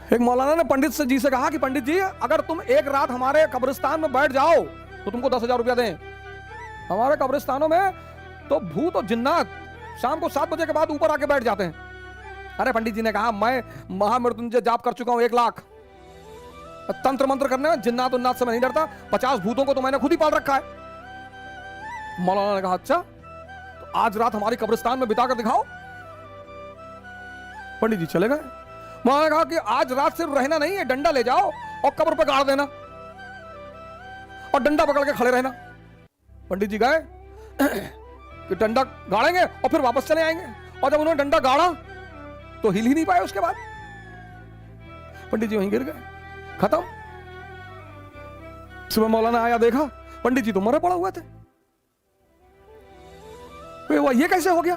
एक मौलाना ने पंडित जी से कहा कि पंडित जी, अगर तुम एक रात हमारे कब्रिस्तान में बैठ जाओ तो तुमको 10,000 रुपया दें। हमारे कब्रिस्तानों में तो भूत और जिन्नात शाम को 7 बजे के बाद ऊपर आके बैठ जाते हैं। अरे पंडित जी ने कहा, मैं महामृत्युंजय जाप कर चुका हूं 1 लाख, तंत्र मंत्र करने में जिन्नात उन्नात से मैं नहीं डरता, 50 भूतों को तो मैंने खुद ही पाल रखा है। मौलाना ने कहा, अच्छा तो आज रात हमारी कब्रिस्तान में बिता कर दिखाओ। पंडित जी चले गए। मौलाना ने कहा कि आज रात सिर्फ रहना नहीं है, डंडा ले जाओ और कब्र पर गाड़ देना और डंडा पकड़ के खड़े रहना। पंडित जी गए कि डंडा गाड़ेंगे और फिर वापस चले आएंगे, और जब उन्होंने डंडा गाड़ा तो हिल ही नहीं पाए। उसके बाद पंडित जी वहीं गिर गए, खत्म। सुबह मौलाना आया, देखा पंडित जी तो मरे पड़े हुए थे। ये कैसे हो गया?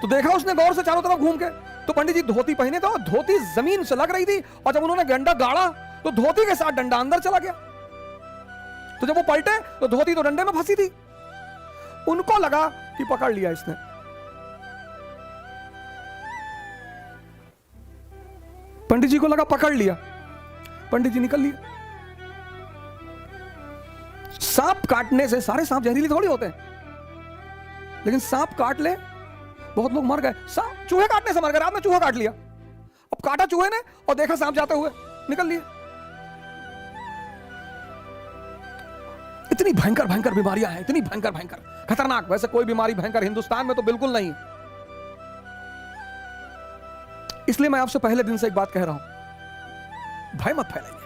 तो देखा उसने गौर से चारों तरफ घूम के, तो पंडित जी धोती पहने थे और धोती जमीन से लग रही थी, और जब उन्होंने डंडा गाड़ा तो धोती के साथ डंडा अंदर चला गया। तो जब वो पलटे तो धोती तो डंडे में फंसी थी। उनको लगा कि पकड़ लिया इसने। पंडित जी को लगा पकड़ लिया, पंडित जी निकल लिए। सांप काटने से, सारे सांप जहरीले थोड़ी होते हैं, लेकिन सांप काट ले, बहुत लोग मर गए। सांप चूहे काटने से मर गए, रात में चूहा काट लिया, अब काटा चूहे ने और देखा सांप जाते हुए, निकल लिए। इतनी भयंकर भयंकर बीमारियां हैं, इतनी भयंकर भयंकर खतरनाक। वैसे कोई बीमारी भयंकर हिंदुस्तान में तो बिल्कुल नहीं। इसलिए मैं आपसे पहले दिन से एक बात कह रहा हूं, भय मत फैलाइए।